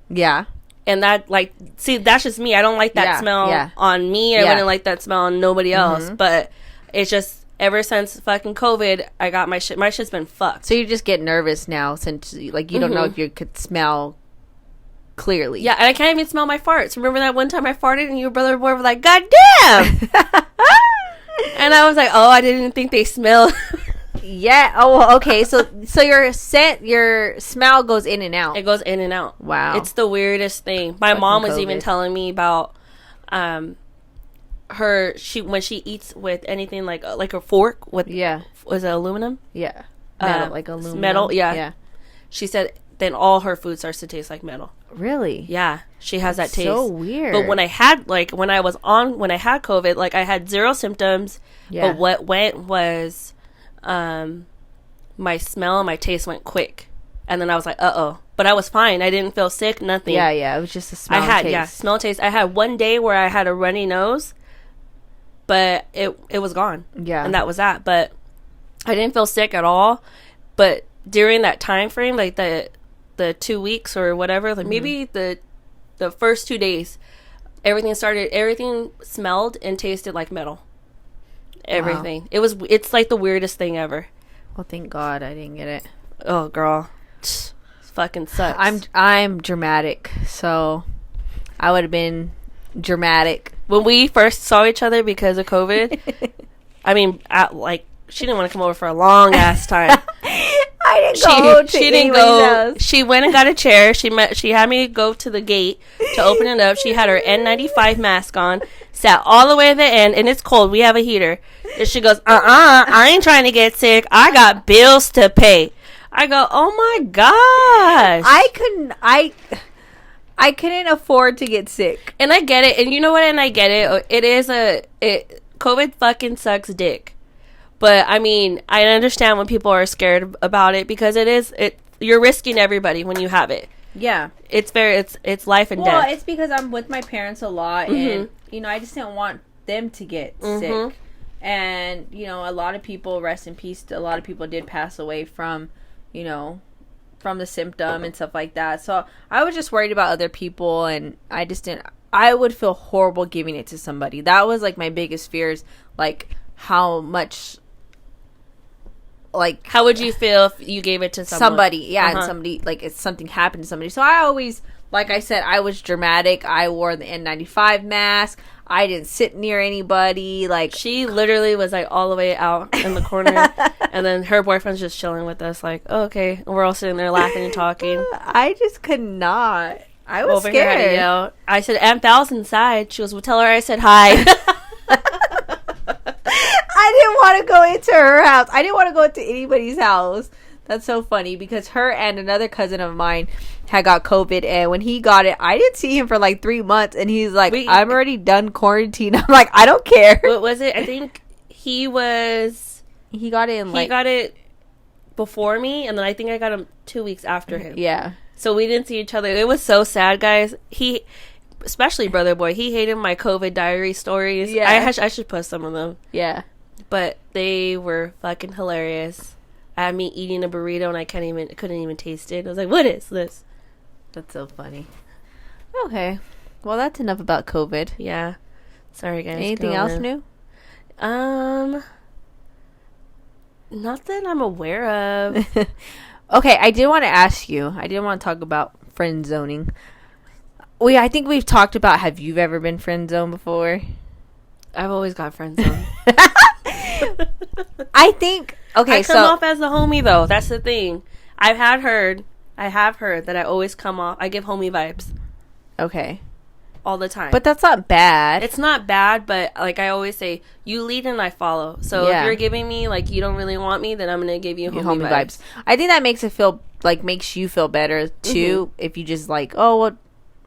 Yeah. And that, like, see, that's just me. I don't like that Yeah, smell yeah. on me. I Yeah. wouldn't like that smell on nobody else. But it's just, ever since fucking COVID, I got my shit. My shit's been fucked. So you just get nervous now since, like, you don't know if you could smell clearly. Yeah, and I can't even smell my farts. Remember that one time I farted and your brother boy were like, God damn! And I was like, oh, I didn't think they smelled. Yeah. Oh, okay. So your smell goes in and out. It goes in and out. Wow. It's the weirdest thing. My Fucking mom was even COVID. telling me about when she eats with anything like a fork with Yeah. was it aluminum? Yeah. Metal, Uh, like aluminum. metal, yeah. Yeah. She said then all her food starts to taste like metal. Really? Yeah, she has that taste. So weird. But when I had COVID, like I had zero symptoms. Yeah. But what went was, my smell and my taste went quick, and then I was like, but I was fine. I didn't feel sick, nothing. Yeah, yeah. It was just a smell. I had and taste. smell taste. I had one day where I had a runny nose, but it was gone. Yeah. And that was that. But I didn't feel sick at all. But during that time frame, like the 2 weeks or whatever, like maybe the first 2 days, everything smelled and tasted like metal. Everything. It's like the weirdest thing ever. Well, thank God I didn't get it. Oh, girl. Fucking sucks. I'm dramatic, so I would have been dramatic. When we first saw each other because of COVID, I mean, she didn't want to come over for a long ass time. I didn't go to She didn't anybody's go. house. She went and got a chair. She had me go to the gate to open it up. She had her N95 mask on, sat all the way at the end, and it's cold. We have a heater. And she goes, I ain't trying to get sick. I got bills to pay. I go, oh my gosh. I couldn't afford to get sick. And I get it. And you know what? And I get it. COVID fucking sucks dick. But I mean, I understand when people are scared about it because you're risking everybody when you have it. Yeah. It's life and Well, death. it's because I'm with my parents a lot, and I just didn't want them to get sick. And a lot of people, rest in peace, a lot of people did pass away from the symptom and stuff like that. So I was just worried about other people, and I just didn't. I would feel horrible giving it to somebody. That was like my biggest fears, like how much. Like, how would you feel if you gave it to somebody? And somebody, like, if something happened to somebody. So I always, like I said, I was dramatic. I wore the N95 mask. I didn't sit near anybody. Like, she literally was like all the way out in the corner, and then her boyfriend's just chilling with us, like, oh, okay. And we're all sitting there laughing and talking. I just could not. I was Over here, I had to scared. yell. I said, Aunt Val's inside. She goes, well, tell her I said hi. I didn't want to go into her house. I didn't want to go into anybody's house. That's so funny because her and another cousin of mine had got COVID, and when he got it, I didn't see him for like 3 months, and he's like, I'm already done quarantine. I'm like, I don't care. What was it? I think he got it before me, and then I think I got him 2 weeks after him. Yeah. So we didn't see each other. It was so sad, guys. Especially Brother Boy, he hated my COVID diary stories. Yeah. I should post some of them. Yeah. But they were fucking hilarious. I had me eating a burrito and I couldn't even taste it. I was like, what is this? That's so funny. Okay. Well, that's enough about COVID. Yeah. Sorry, guys. Anything else new? Not that I'm aware of. Okay, I did want to ask you. I did want to talk about friend zoning. I think we've talked about, have you ever been friend zoned before? I've always got friends on. I think Okay, I come off as the homie though. That's the thing. I have heard that I always come off. I give homie vibes okay, all the time. but that's not bad. It's not bad, but like I always say, you lead and I follow. So Yeah. if you're giving me like you don't really want me, then I'm gonna give you homie vibes. I think that makes you feel better too. If you just like, oh, well,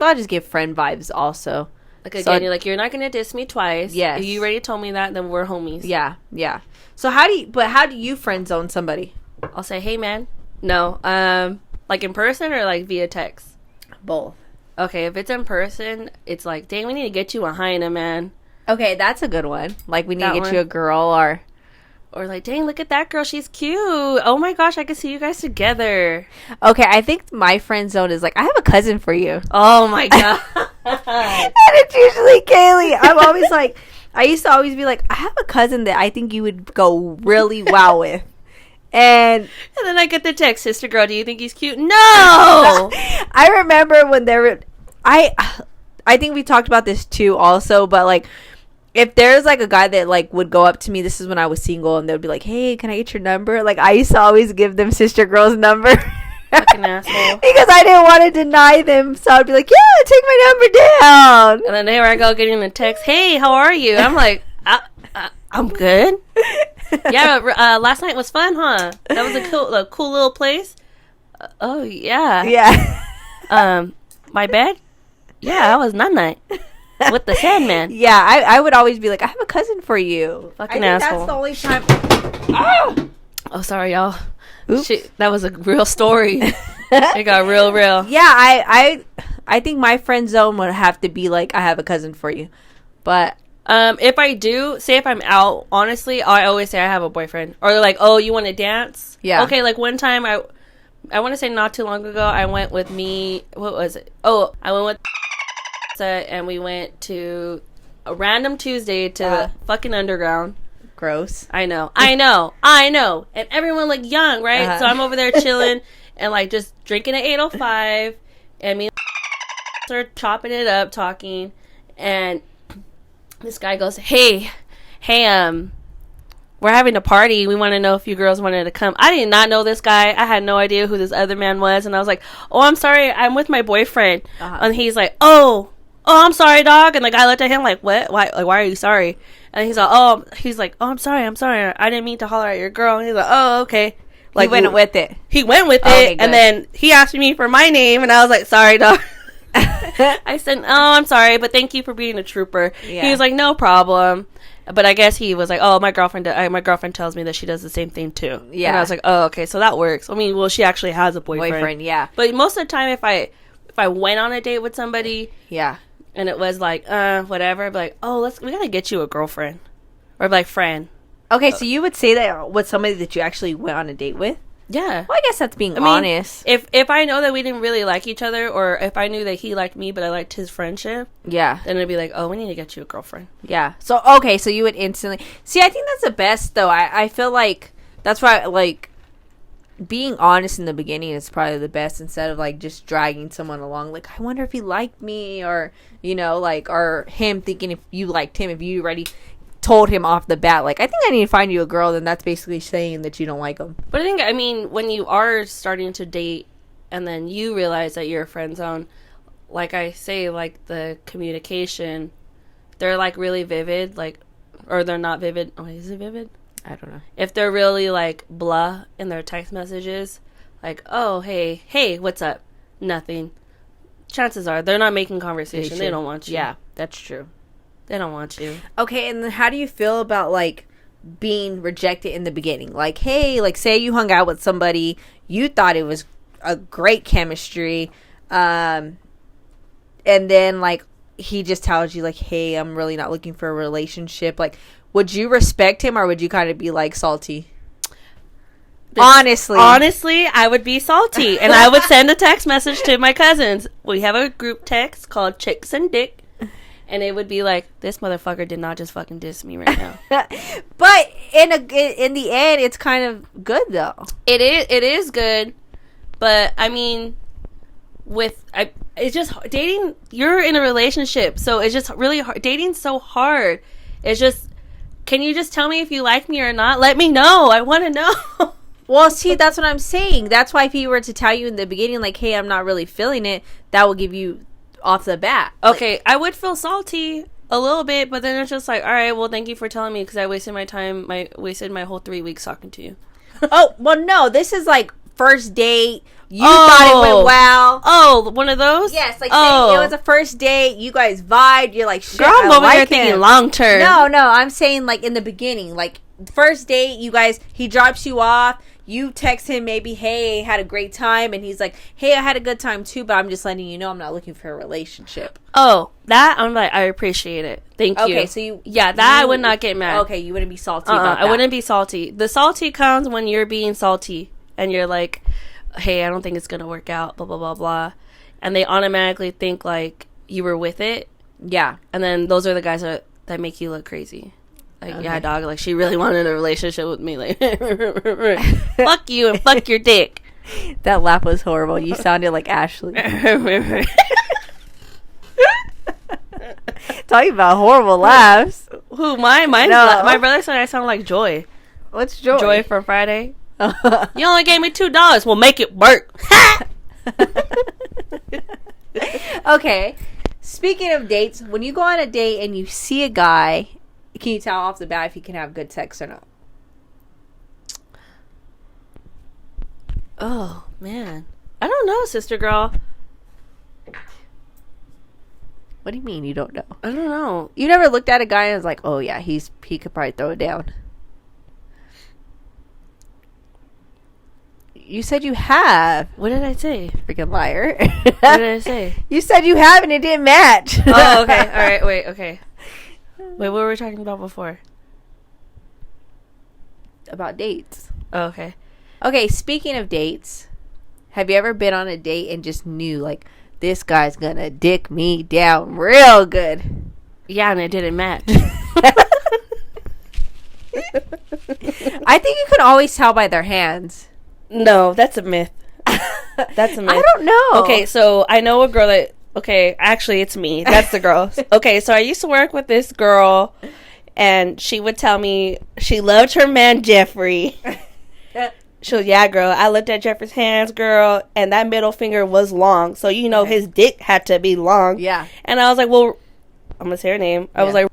I'll just give friend vibes also. Like again, So- you're like, you're not gonna diss me twice. Yes. If you already told me that, then we're homies. Yeah. So how do you friend zone somebody? I'll say, hey man. No. Like in person or like via text? Both. Okay, if it's in person, it's like, dang, we need to get you a hyena, man. Okay, that's a good one. Like, we need That to get one. you a girl or... Or like, dang, look at that girl, she's cute. Oh my gosh, I can see you guys together. Okay, I think my friend zone is like, I have a cousin for you. Oh my god. And it's usually Kaylee. I'm always like, I used to always be like, I have a cousin that I think you would go really well with. And And then I get the text, sister girl, do you think he's cute? No. I remember when there were, I think we talked about this too also, but like, if there's like a guy that like would go up to me, this is when I was single, and they would be like, hey, can I get your number? Like, I used to always give them sister girl's number. Fucking asshole. Because I didn't want to deny them, so I'd be like, yeah, take my number down. And then here I go getting the text, hey, how are you? I'm like, I'm good. Yeah, last night was fun, huh? That was a cool little place. Oh yeah. Yeah. My bed? Yeah, that was night with the Sandman. Yeah, I would always be like, I have a cousin for you. Fucking I think asshole. that's the only time. Ah! Oh, sorry, y'all. Oops. Shit, that was a real story. It got real. Yeah, I think my friend zone would have to be like, I have a cousin for you. But If I do, say if I'm out, honestly, I always say I have a boyfriend. Or they're like, oh, you want to dance? Yeah. Okay, like one time, I want to say not too long ago, I went with what was it? Oh, I went with and we went to a random Tuesday to the fucking underground. gross. I know. And everyone like young, right? Uh-huh. So I'm over there chilling and like just drinking at 8:05, and me and are chopping it up, talking, and this guy goes, hey, we're having a party. We want to know if you girls wanted to come. I did not know this guy. I had no idea who this other man was, and I was like, oh, I'm sorry, I'm with my boyfriend. And he's like, oh, I'm sorry, dog. And the guy looked at him like, what? Why are you sorry? And he's like, oh, I'm sorry. I didn't mean to holler at your girl. And he's like, oh, okay. Like, He went with it. He went with Okay, it, good. and then he asked me for my name, and I was like, sorry, dog. I said, oh, I'm sorry, but thank you for being a trooper. Yeah. He was like, no problem. But I guess he was like, oh, my girlfriend tells me that she does the same thing too. Yeah. And I was like, oh, okay, so that works. I mean, well, she actually has a boyfriend. Yeah. But most of the time, if I went on a date with somebody Yeah. and it was like, whatever, I'd be like, oh, we gotta get you a girlfriend. Or I'd be like, friend. Okay, so you would say that with somebody that you actually went on a date with? Yeah. Well, I guess that's being I mean, honest. If I know that we didn't really like each other, or if I knew that he liked me but I liked his friendship, Yeah. then it'd be like, oh, we need to get you a girlfriend. Yeah. So, okay, so you would instantly... See, I think that's the best, though. I feel like that's why, like, being honest in the beginning is probably the best instead of, like, just dragging someone along. Like, I wonder if he liked me or, you know, like, or him thinking if you liked him, if you already told him off the bat, like, I think I need to find you a girl, then that's basically saying that you don't like him. But I mean, when you are starting to date and then you realize that you're a friend zone, like I say, like, the communication, they're, like, really vivid, like, or they're not vivid. Oh, is it vivid? I don't know. If they're really, like, blah in their text messages, like, oh, hey, what's up? Nothing. Chances are they're not making conversation. They don't want you. Yeah, that's true. They don't want you. Okay, and then how do you feel about, like, being rejected in the beginning? Like, hey, like, say you hung out with somebody, you thought it was a great chemistry, and then, like, he just tells you, like, hey, I'm really not looking for a relationship. Like, would you respect him, or would you kind of be, like, salty? Honestly, I would be salty, and I would send a text message to my cousins. We have a group text called Chicks and Dick. And it would be like, this motherfucker did not just fucking diss me right now. But in the end, it's kind of good though. It is good, but I mean, it's just dating. You're in a relationship, so it's just really hard. Dating's so hard. It's just can you just tell me if you like me or not? Let me know. I want to know. Well, see, that's what I'm saying. That's why if he were to tell you in the beginning, like, hey, I'm not really feeling it, that will give you off the bat. Okay, I would feel salty a little bit, but then it's just like, all right, well, thank you for telling me because I wasted my time. Wasted my whole 3 weeks talking to you. Oh, well, no, this is like first date. You thought it went well. Oh, one of those? Yes, like saying it was a first date. You guys vibed. You're like, shit, girl, I'm over here him. thinking long term. No, I'm saying like in the beginning, like first date, you guys, he drops you off. You text him maybe, hey, had a great time, and he's like, hey, I had a good time too, but I'm just letting you know I'm not looking for a relationship. Oh, that I'm like, I appreciate it. Thank you. Okay, so I would not get mad. Okay, you wouldn't be salty about that. I wouldn't be salty. The salty comes when you're being salty and you're like, hey, I don't think it's gonna work out, blah blah blah blah, and they automatically think like you were with it. Yeah, and then those are the guys that make you look crazy. Like, okay. Yeah, dog, like, she really wanted a relationship with me. Like, fuck you and fuck your dick. That laugh was horrible. You sounded like Ashley. Talking about horrible laughs. Who, mine? No. My brother said I sound like Joy. What's Joy? Joy from Friday. You only gave me $2. Well, make it work. Okay. Speaking of dates, when you go on a date and you see a guy, can you tell off the bat if he can have good sex or not? Oh, man. I don't know, sister girl. What do you mean you don't know? I don't know. You never looked at a guy and was like, oh, yeah, he could probably throw it down. You said you have. What did I say? Freaking liar. What did I say? You said you have and it didn't match. Oh, okay. All right. Wait, okay. Wait, what were we talking about before? About dates. Oh, okay. Okay, speaking of dates, have you ever been on a date and just knew, like, this guy's gonna dick me down real good? Yeah, and it didn't match. I think you can always tell by their hands. No, that's a myth. That's a myth. I don't know. Okay, so I know a girl that... Okay, actually, it's me. That's the girl. Okay, so I used to work with this girl, and she would tell me she loved her man, Jeffrey. She was, yeah, girl, I looked at Jeffrey's hands, girl, and that middle finger was long. So, you know, his dick had to be long. Yeah. And I was like, well, I'm going to say her name. I was like,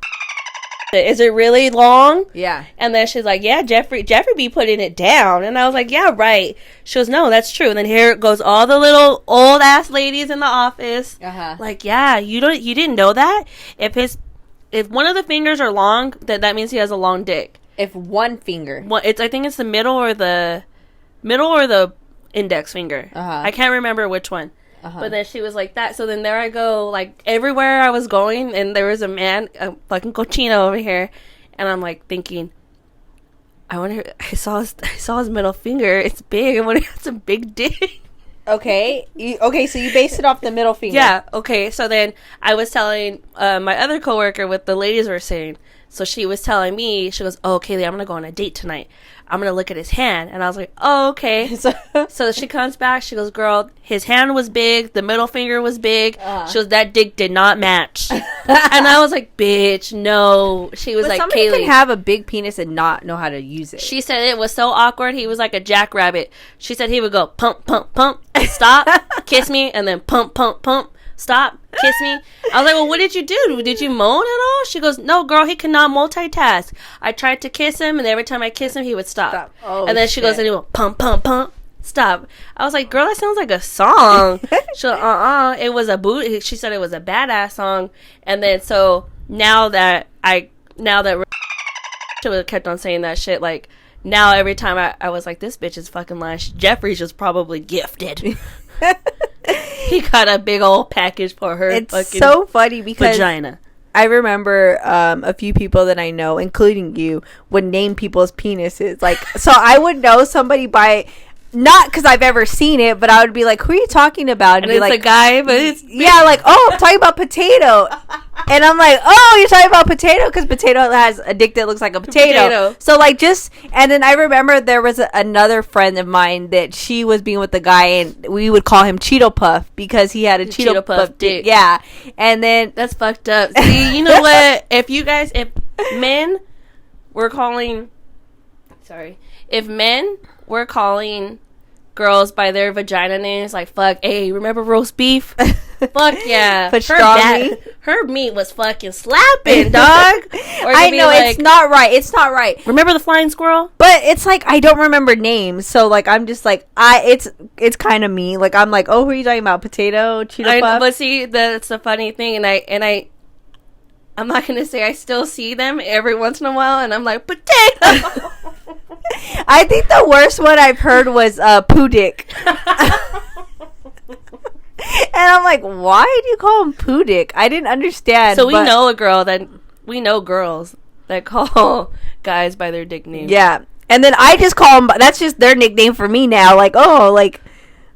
is it really long? Yeah. And then she's like, yeah, Jeffrey be putting it down. And I was like, yeah, right. She goes, no, that's true. And then here goes all the little old ass ladies in the office. Like, yeah, you didn't know that? If one of the fingers are long, that means he has a long dick. If one finger. Well, I think it's the middle or the index finger. I can't remember which one. But then she was like that. So then there I go, like, everywhere I was going, and there was a man, a fucking cochino over here, and I'm like thinking, I wonder. I saw his middle finger. It's big. I wonder if it's a big dick. Okay. So you based it off the middle finger. Yeah. Okay. So then I was telling my other coworker what the ladies were saying. So she was telling me, she goes, oh, Kaylee, I'm going to go on a date tonight. I'm going to look at his hand. And I was like, oh, okay. So she comes back. She goes, girl, his hand was big. The middle finger was big. She goes, that dick did not match. And I was like, bitch, no. She was like, somebody Kaylee. Can have a big penis and not know how to use it. She said it was so awkward. He was like a jackrabbit. She said he would go pump, pump, pump, stop, kiss me, and then pump, pump, pump. Stop, kiss me. I was like, well, what did you do? Did you moan at all? She goes, no, girl, he cannot multitask. I tried to kiss him, and every time I kiss him, he would stop. Oh, and then she goes, and he went, pump, pump, pump, stop. I was like, girl, that sounds like a song. She goes, it was a boot. She said it was a badass song. And then, so, now that she kept on saying that shit, like, now every time I was like, this bitch is fucking lying. Jeffrey's just probably gifted. He got a big old package for her. It's so funny because vagina. I remember a few people that I know, including you, would name people's penises. Like, so I would know somebody by, not because I've ever seen it, but I would be like, who are you talking about? And be it's like, a guy, but it's yeah, like, oh, I'm talking about Potato. And I'm like, oh, you're talking about Potato because Potato has a dick that looks like a potato. So, like, and then I remember there was another friend of mine that she was being with the guy, and we would call him Cheeto Puff because he had a Cheeto Puff dick. Yeah. And then that's fucked up. See, you know what? If men were calling, if men were calling girls by their vagina names, like, fuck, hey, remember roast beef? Fuck yeah. Her meat was fucking slapping, dog. Or I know, like, it's not right. It's not right. Remember the flying squirrel? But it's like, I don't remember names. So, like, I'm just like, it's kind of me. Like, I'm like, oh, who are you talking about? Potato? Cheeto Puff? But see, that's the funny thing. I'm not going to say I still see them every once in a while. And I'm like, potato. I think the worst one I've heard was Poo Dick. And I'm like, why do you call him Poo Dick? I didn't understand. So we know girls that call guys by their dick names. Yeah. And then I just call them, that's just their nickname for me now. Like, oh, like,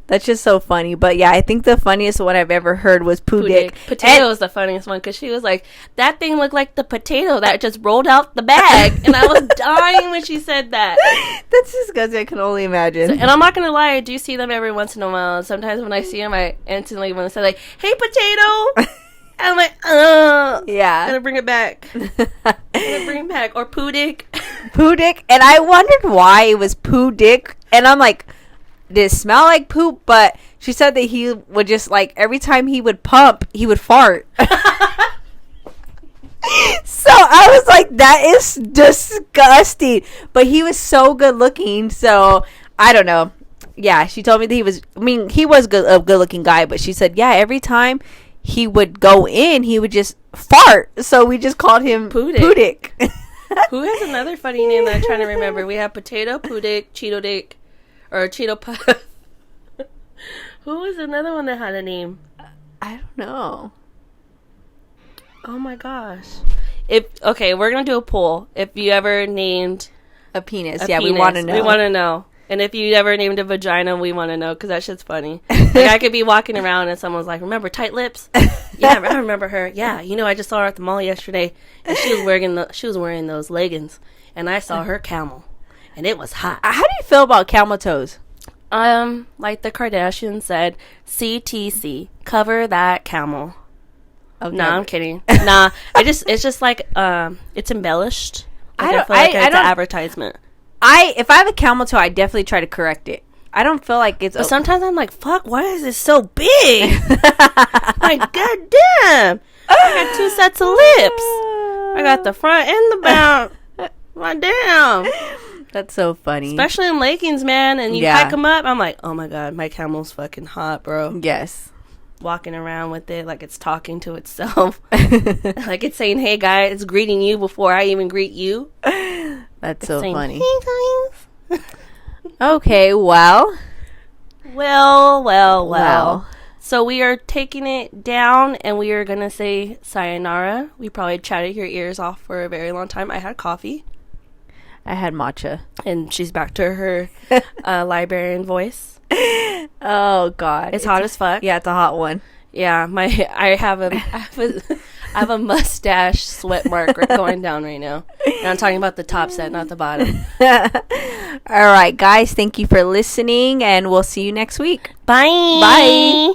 that's just so funny. But yeah, I think the funniest one I've ever heard was Poo Dick. Potato is the funniest one because she was like, that thing looked like the potato that just rolled out the bag. And I was dying when she said that. That's disgusting. I can only imagine. And I'm not going to lie, I do see them every once in a while. Sometimes when I see them, I instantly want to say, like, hey, potato. I'm like, yeah. I'm going to bring it back. Or Poo Dick. Poo Dick. And I wondered why it was Poo Dick. And I'm like, did it smell like poop? But she said that he would just, like, every time he would pump, he would fart. So I was like, that is disgusting. But he was so good looking. So I don't know. Yeah, she told me that he was a good looking guy. But she said, yeah, every time he would go in, he would just fart. So we just called him Poo Dick. Who has another funny name that I'm trying to remember? We have Potato, Poo Dick, Cheeto Dick. Or Cheeto Puff. Who was another one that had a name? I don't know. Oh my gosh. We're gonna do a poll. If you ever named a penis, we want to know. We want to know. And if you ever named a vagina, we want to know because that shit's funny. Like I could be walking around and someone's like, "Remember Tight Lips?" Yeah, I remember her. Yeah, I just saw her at the mall yesterday, and she was wearing those leggings, and I saw her camel. And it was hot. How do you feel about camel toes? Like the Kardashians said, CTC, cover that camel. Okay. Nah, I'm kidding. Nah, it's just like it's embellished. Like I feel like it's an advertisement. If I have a camel toe, I definitely try to correct it. I don't feel like it's. But sometimes I'm like, fuck, why is it so big? Like, goddamn, I got 2 sets of lips. I got the front and the back. My damn. That's so funny. Especially in leggings, man. And you pack them up. I'm like, oh my God, my camel's fucking hot, bro. Yes. Walking around with it like it's talking to itself. Like it's saying, hey, guys, it's greeting you before I even greet you. That's so funny. Hey, guys. Okay, well. Well. So we are taking it down and we are going to say sayonara. We probably chatted your ears off for a very long time. I had coffee. I had matcha. And she's back to her librarian voice. Oh, God. It's hot as fuck. Yeah, it's a hot one. Yeah, I have a mustache sweat mark going down right now. And I'm talking about the top set, not the bottom. All right, guys. Thank you for listening, and we'll see you next week. Bye. Bye.